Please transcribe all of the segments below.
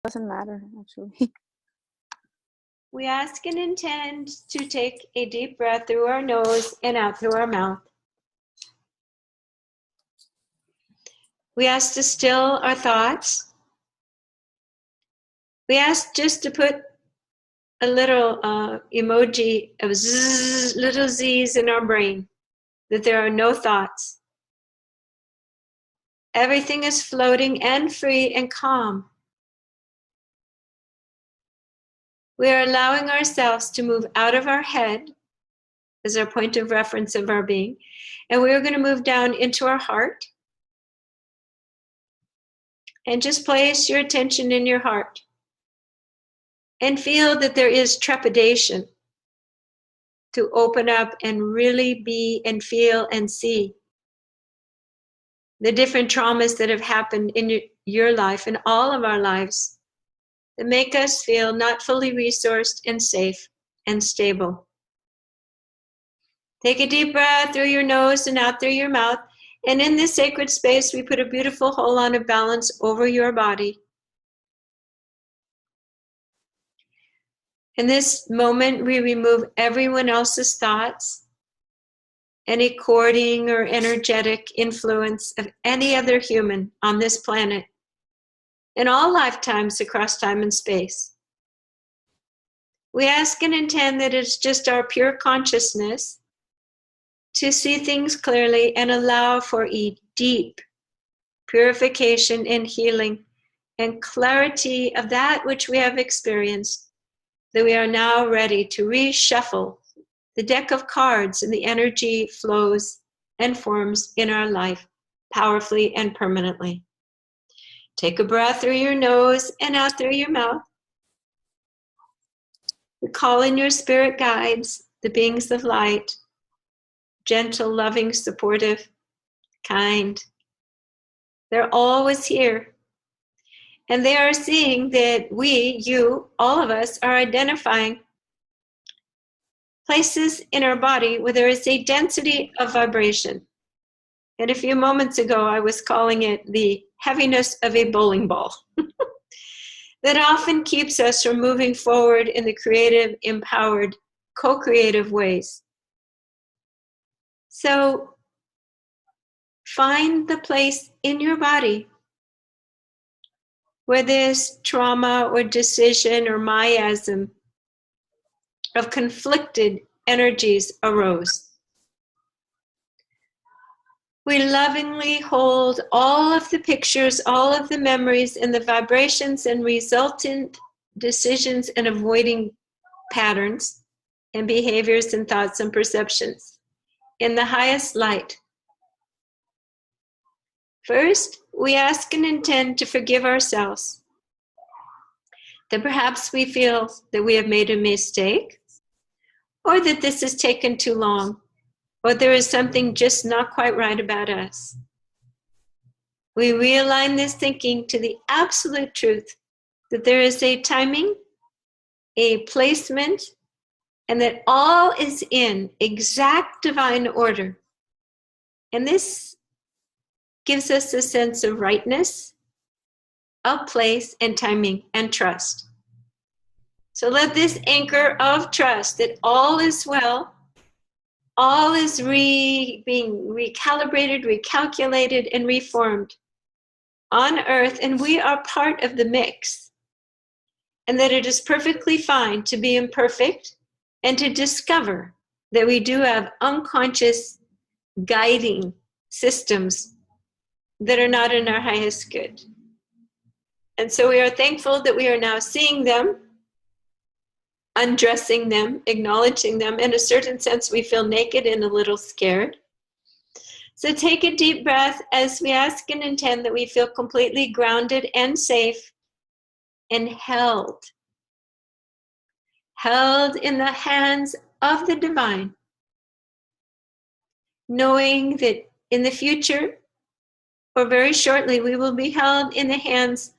Doesn't matter, actually. We ask and intend to take a deep breath through our nose and out through our mouth. We ask to still our thoughts. We ask just to put a little emoji of zzz, little z's in our brain, that there are no thoughts. Everything is floating and free and calm. We are allowing ourselves to move out of our head as our point of reference of our being, and we are going to move down into our heart. And just place your attention in your heart and feel that there is trepidation to open up and really be and feel and see the different traumas that have happened in your life and all of our lives that make us feel not fully resourced and safe and stable. Take a deep breath through your nose and out through your mouth. And in this sacred space, we put a beautiful hold-on of balance over your body. In this moment, we remove everyone else's thoughts, any courting or energetic influence of any other human on this planet, in all lifetimes across time and space. We ask and intend that it's just our pure consciousness to see things clearly and allow for a deep purification and healing and clarity of that which we have experienced, that we are now ready to reshuffle the deck of cards and the energy flows and forms in our life powerfully and permanently. Take a breath through your nose and out through your mouth. We call in your spirit guides, the beings of light, gentle, loving, supportive, kind. They're always here. And they are seeing that we, you, all of us, are identifying places in our body where there is a density of vibration. And a few moments ago, I was calling it the heaviness of a bowling ball that often keeps us from moving forward in the creative, empowered, co-creative ways. So find the place in your body where this trauma or decision or miasm of conflicted energies arose. We lovingly hold all of the pictures, all of the memories, and the vibrations and resultant decisions and avoiding patterns and behaviors and thoughts and perceptions in the highest light. First, we ask and intend to forgive ourselves, that perhaps we feel that we have made a mistake, or that this has taken too long, or there is something just not quite right about us. We realign this thinking to the absolute truth that there is a timing, a placement, and that all is in exact divine order. And this gives us a sense of rightness, of place and timing and trust. So let this anchor of trust that all is well, all is being recalibrated, recalculated, and reformed on earth, and we are part of the mix. And that it is perfectly fine to be imperfect and to discover that we do have unconscious guiding systems that are not in our highest good. And so we are thankful that we are now seeing them, undressing them, acknowledging them. In a certain sense, we feel naked and a little scared. So take a deep breath as we ask and intend that we feel completely grounded and safe and held in the hands of the divine, knowing that in the future, or very shortly, we will be held in the hands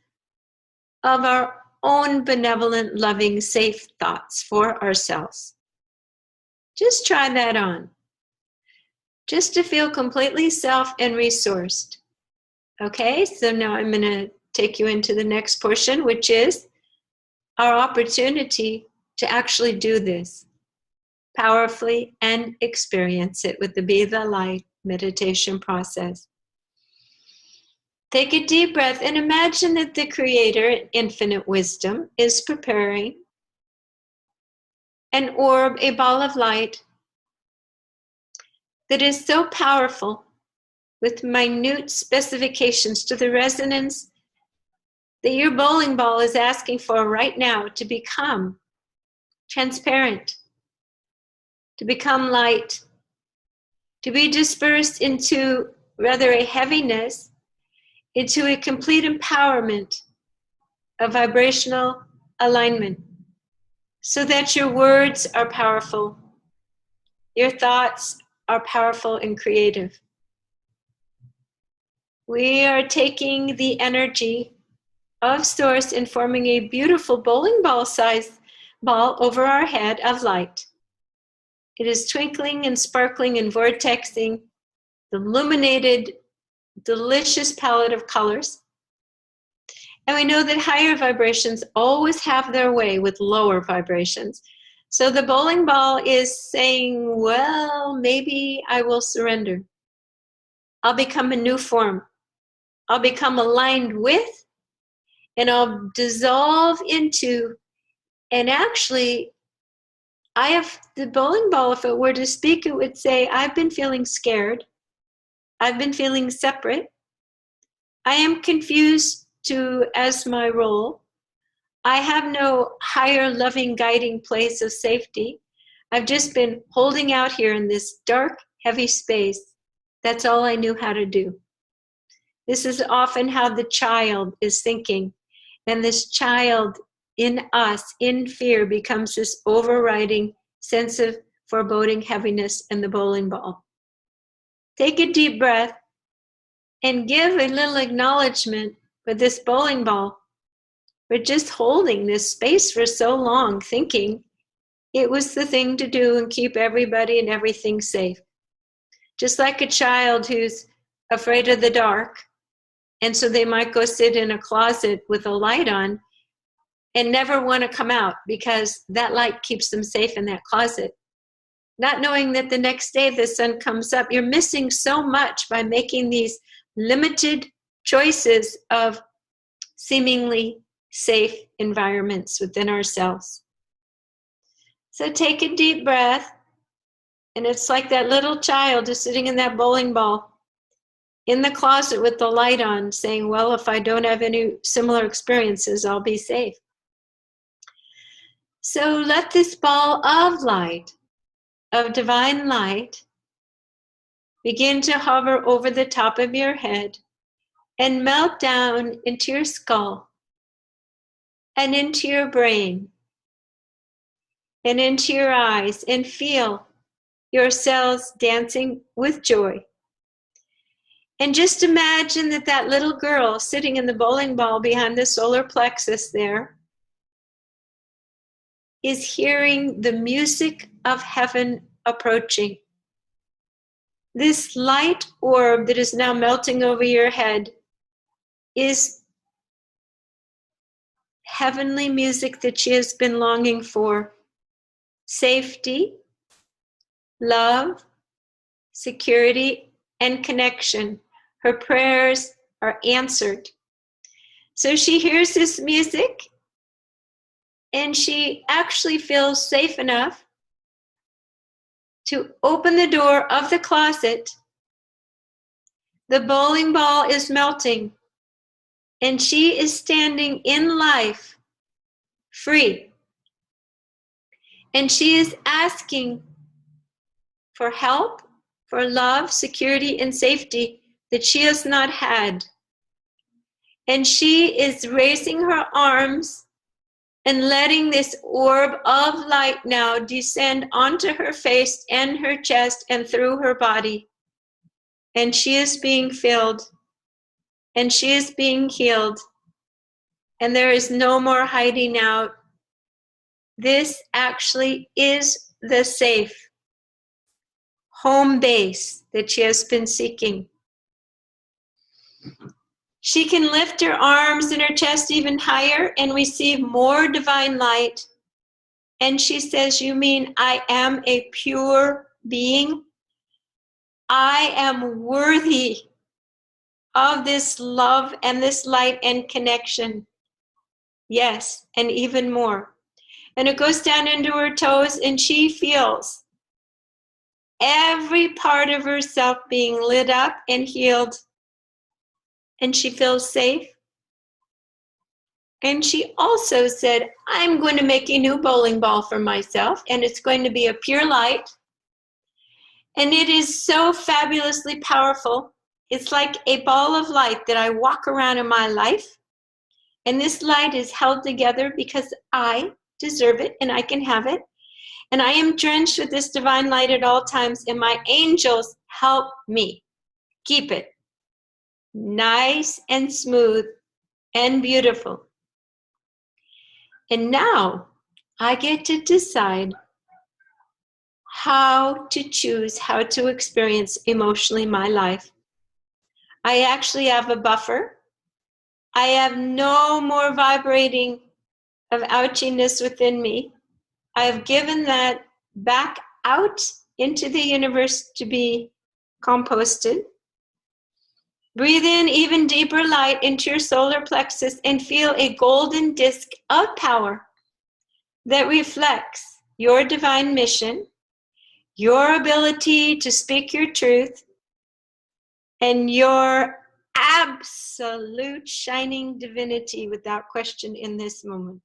of our own benevolent, loving, safe thoughts for ourselves. Just try that on. Just to feel completely self and resourced. Okay, so now I'm going to take you into the next portion, which is our opportunity to actually do this powerfully and experience it with the Be the Light meditation process. Take a deep breath and imagine that the Creator, infinite wisdom, is preparing an orb, a ball of light that is so powerful with minute specifications to the resonance that your bowling ball is asking for right now to become transparent, to become light, to be dispersed into rather a heaviness, into a complete empowerment of vibrational alignment, so that your words are powerful, your thoughts are powerful and creative. We are taking the energy of Source and forming a beautiful bowling ball sized ball over our head of light. It is twinkling and sparkling and vortexing, illuminated, delicious palette of colors. And we know that higher vibrations always have their way with lower vibrations. So the bowling ball is saying, well, maybe I will surrender. I'll become a new form. I'll become aligned with, and I'll dissolve into, and actually, I have the bowling ball, if it were to speak, it would say, I've been feeling scared. I've been feeling separate. I am confused as my role. I have no higher loving guiding place of safety. I've just been holding out here in this dark, heavy space. That's all I knew how to do. This is often how the child is thinking. And this child in us, in fear, becomes this overriding sense of foreboding heaviness in the bowling ball. Take a deep breath and give a little acknowledgement for this bowling ball. We're just holding this space for so long, thinking it was the thing to do and keep everybody and everything safe. Just like a child who's afraid of the dark, and so they might go sit in a closet with a light on and never want to come out because that light keeps them safe in that closet. Not knowing that the next day the sun comes up, you're missing so much by making these limited choices of seemingly safe environments within ourselves. So take a deep breath, and it's like that little child is sitting in that bowling ball in the closet with the light on, saying, well, if I don't have any similar experiences, I'll be safe. So let this ball of light, of divine light, begin to hover over the top of your head and melt down into your skull and into your brain and into your eyes, and feel your cells dancing with joy. And just imagine that that little girl sitting in the bowling ball behind the solar plexus there is hearing the music of heaven approaching. This light orb that is now melting over your head is heavenly music that she has been longing for. Safety, love, security, and connection. Her prayers are answered. So she hears this music, and she actually feels safe enough to open the door of the closet. The bowling ball is melting, and she is standing in life, free. And she is asking for help, for love, security, and safety that she has not had. And she is raising her arms and letting this orb of light now descend onto her face and her chest and through her body. And she is being filled, and she is being healed, and there is no more hiding out. This actually is the safe home base that she has been seeking. She can lift her arms and her chest even higher and receive more divine light. And she says, you mean I am a pure being? I am worthy of this love and this light and connection. Yes, and even more. And it goes down into her toes, and she feels every part of herself being lit up and healed. And she feels safe. And she also said, I'm going to make a new bowling ball for myself, and it's going to be a pure light. And it is so fabulously powerful. It's like a ball of light that I walk around in my life. And this light is held together because I deserve it and I can have it. And I am drenched with this divine light at all times, and my angels help me keep it nice and smooth and beautiful. And now I get to decide how to choose how to experience emotionally my life. I actually have a buffer. I have no more vibrating of ouchiness within me. I have given that back out into the universe to be composted. Breathe in even deeper light into your solar plexus and feel a golden disc of power that reflects your divine mission, your ability to speak your truth, and your absolute shining divinity without question in this moment.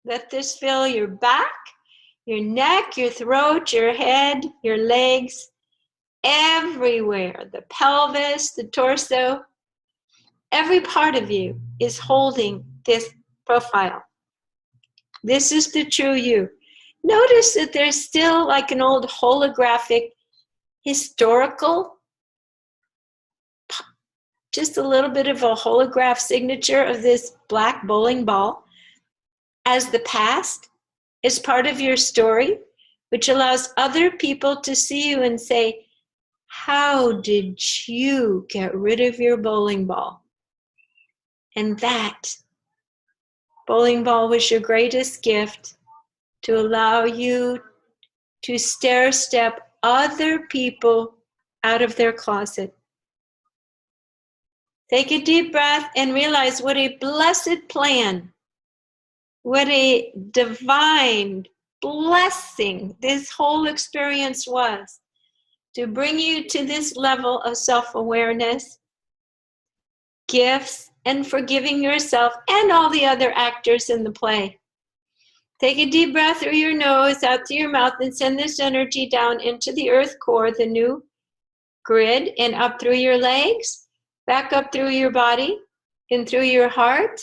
Let this fill your back, your neck, your throat, your head, your legs, everywhere, the pelvis, the torso. Every part of you is holding this profile. This is the true you. Notice that there's still like an old holographic, historical, just a little bit of a holograph signature of this black bowling ball as the past is part of your story, which allows other people to see you and say, how did you get rid of your bowling ball? And that bowling ball was your greatest gift to allow you to stair-step other people out of their closet. Take a deep breath and realize what a blessed plan, what a divine blessing this whole experience was to bring you to this level of self-awareness, gifts, and forgiving yourself and all the other actors in the play. Take a deep breath through your nose, out through your mouth, and send this energy down into the earth core, the new grid, and up through your legs, back up through your body, and through your heart,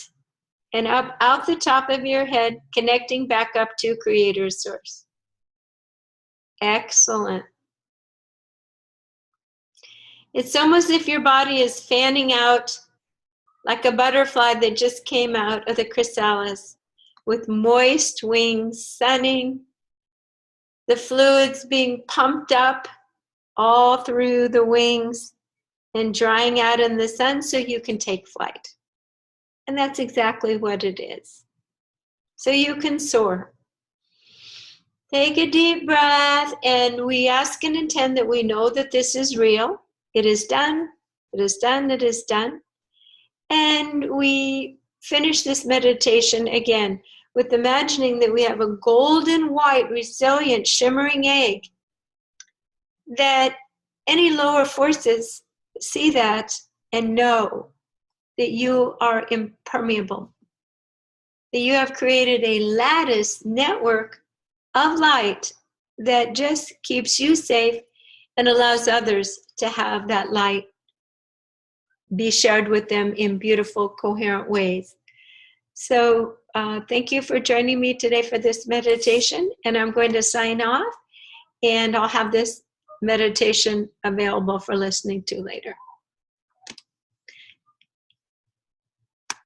and up out the top of your head, connecting back up to Creator Source. Excellent. It's almost as if your body is fanning out like a butterfly that just came out of the chrysalis, with moist wings sunning, the fluids being pumped up all through the wings and drying out in the sun so you can take flight. And that's exactly what it is. So you can soar. Take a deep breath, and we ask and intend that we know that this is real. It is done. It is done. It is done. And we finish this meditation again with imagining that we have a golden white, resilient, shimmering egg, that any lower forces see that and know that you are impermeable, that you have created a lattice network of light that just keeps you safe and allows others to have that light be shared with them in beautiful, coherent ways. So thank you for joining me today for this meditation, and I'm going to sign off, and I'll have this meditation available for listening to later.